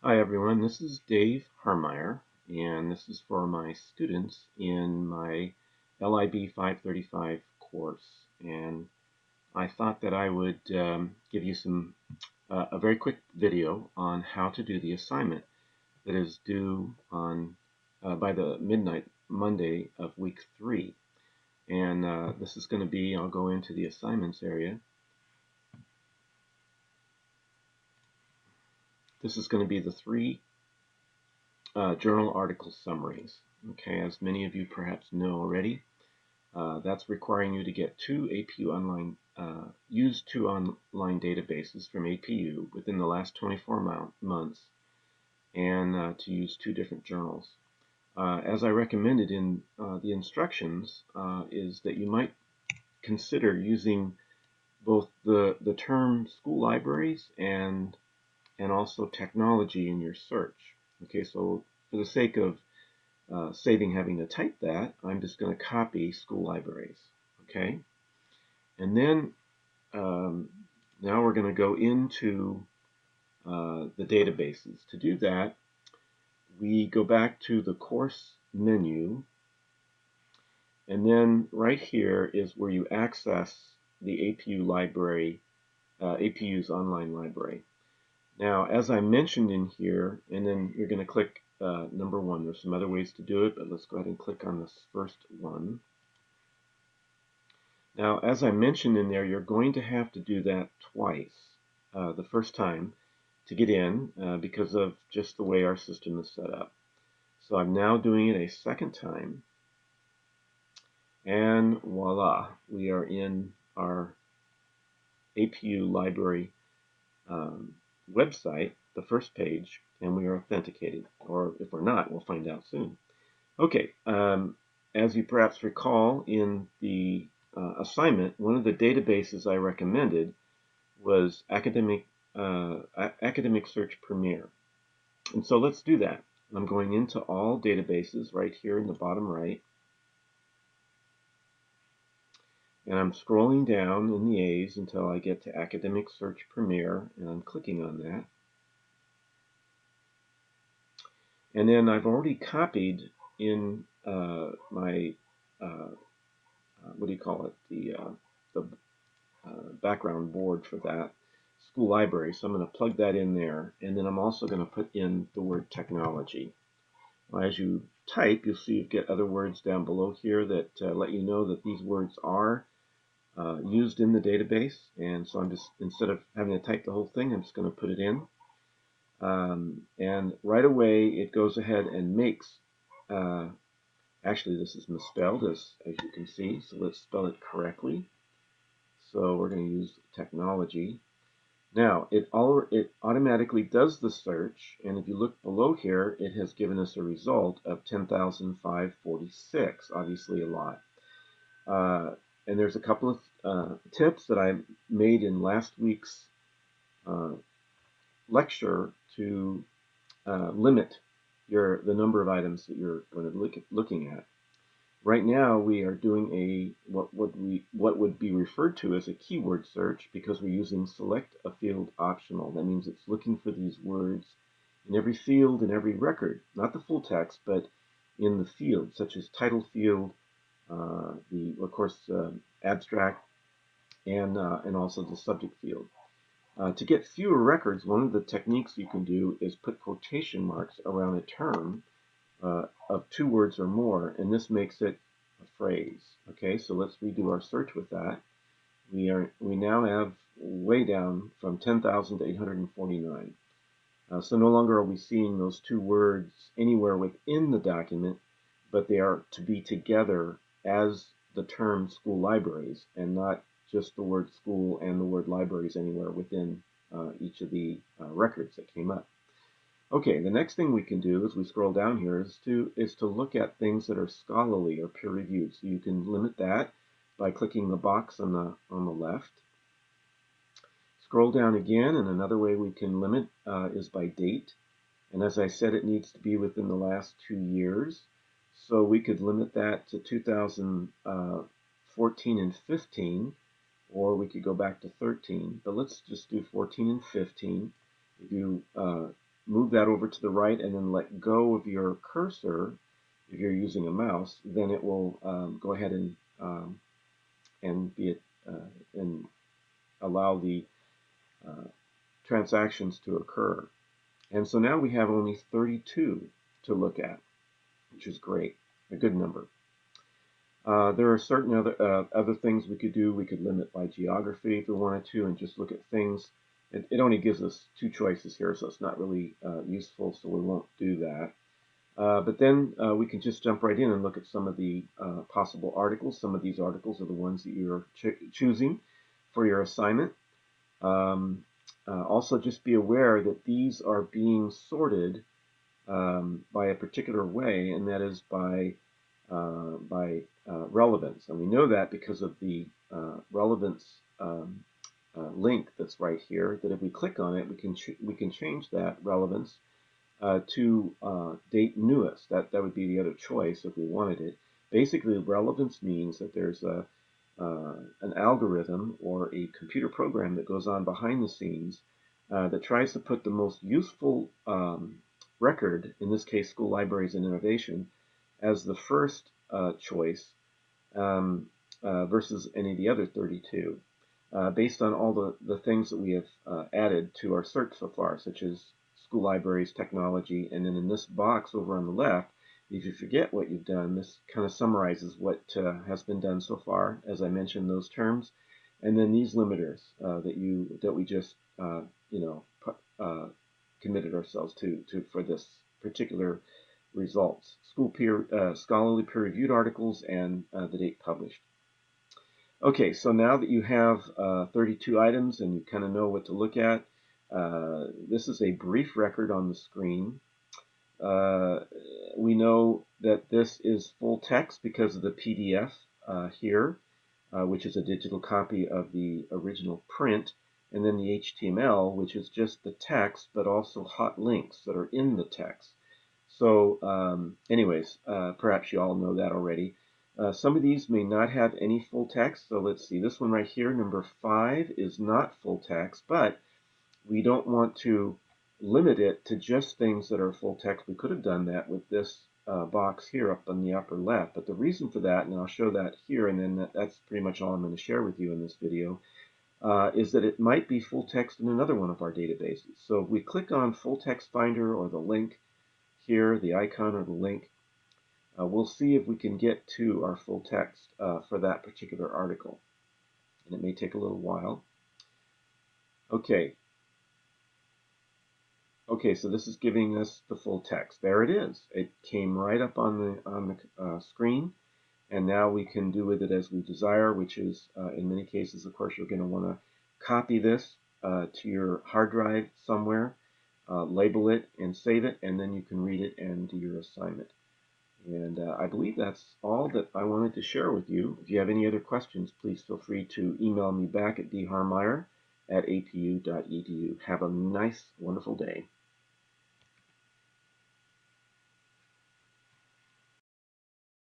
Hi everyone, this is Dave Harmeyer, and this is for my students in my LIB535 course. And I thought that I would give you a very quick video on how to do the assignment that is due on by the midnight Monday of week 3. And this is going to be, I'll go into the assignments area. This is going to be the 3 journal article summaries. Okay, as many of you perhaps know already, that's requiring you to get use two online databases from APU within the last 24 months, and to use 2 different journals. As I recommended in the instructions, is that you might consider using both the term school libraries and also technology in your search. Okay, so for the sake of saving having to type that, I'm just going to copy school libraries. Okay, and then now we're going to go into the databases. To do that, we go back to the course menu, and then right here is where you access the APU library, APU's online library. Now, as I mentioned in here, and then you're going to click number 1. There's some other ways to do it, but let's go ahead and click on this first one. Now, as I mentioned in there, you're going to have to do that twice. The first time to get in because of just the way our system is set up. So I'm now doing it a second time, and voila, we are in our APU library website, the first page, and we are authenticated. Or if we're not, we'll find out soon. Okay, as you perhaps recall in the assignment, one of the databases I recommended was Academic Search Premier. And so let's do that. I'm going into all databases right here in the bottom right. And I'm scrolling down in the A's until I get to Academic Search Premier, and I'm clicking on that. And then I've already copied in my, what do you call it, the background board for that school library. So I'm going to plug that in there, and then I'm also going to put in the word technology. As you type, you'll see you get other words down below here that let you know that these words are used in the database. And so I'm just, instead of having to type the whole thing, I'm just going to put it in. And right away, it goes ahead and makes, actually this is misspelled as you can see, so let's spell it correctly. So we're going to use technology. Now, it automatically does the search, and if you look below here, it has given us a result of 10,546, obviously a lot. And there's a couple of tips that I made in last week's lecture to limit the number of items that you're going to be looking at. Right now, we are doing what would be referred to as a keyword search because we're using select a field optional. That means it's looking for these words in every field in every record, not the full text, but in the field, such as title field, of course, abstract, and also the subject field. To get fewer records, one of the techniques you can do is put quotation marks around a term of 2 words or more, and this makes it a phrase. Okay, so let's redo our search with that. We now have way down from 10,000 to 849. So no longer are we seeing those 2 words anywhere within the document, but they are to be together as the term school libraries, and not just the word school and the word libraries anywhere within each of the records that came up. Okay, the next thing we can do as we scroll down here is to look at things that are scholarly or peer-reviewed. So you can limit that by clicking the box on the left. Scroll down again, and another way we can limit is by date. And as I said, it needs to be within the last 2 years. So we could limit that to 2014 and 15, or we could go back to 13. But let's just do 14 and 15. If you move that over to the right and then let go of your cursor, if you're using a mouse, then it will go ahead and be and allow the transactions to occur. And so now we have only 32 to look at, which is great, a good number. There are certain other things we could do. We could limit by geography if we wanted to, and just look at things. It only gives us 2 choices here, so it's not really useful, so we won't do that. But then we can just jump right in and look at some of the possible articles. Some of these articles are the ones that you're choosing for your assignment. Also, just be aware that these are being sorted by a particular way, and that is by relevance. And we know that because of the relevance link that's right here, that if we click on it, we can change that relevance to date newest. That would be the other choice if we wanted it. Basically, relevance means that there's an algorithm or a computer program that goes on behind the scenes that tries to put the most useful record, in this case School Libraries and Innovation, as the first choice versus any of the other 32, based on all the things that we have added to our search so far, such as school libraries, technology, and then in this box over on the left, if you forget what you've done, this kind of summarizes what has been done so far, as I mentioned those terms, and then these limiters that we just committed ourselves to for this particular results: scholarly peer-reviewed articles and the date published. Okay, so now that you have 32 items and you kind of know what to look at, this is a brief record on the screen. We know that this is full text because of the PDF here, which is a digital copy of the original print, and then the HTML, which is just the text, but also hot links that are in the text. So anyways, perhaps you all know that already. Some of these may not have any full text, so let's see. This one right here, number 5, is not full text, but we don't want to limit it to just things that are full text. We could have done that with this box here up on the upper left, but the reason for that, and I'll show that here, and then that's pretty much all I'm going to share with you in this video, is that it might be full text in another one of our databases. So if we click on Full Text Finder or the link here, the icon or the link, we'll see if we can get to our full text for that particular article. And it may take a little while. Okay, so this is giving us the full text. There it is. It came right up on the screen, and now we can do with it as we desire, which is, in many cases, of course, you're going to want to copy this to your hard drive somewhere, label it, and save it, and then you can read it and do your assignment. And I believe that's all that I wanted to share with you. If you have any other questions, please feel free to email me back at dharmeyer@apu.edu. Have a nice, wonderful day.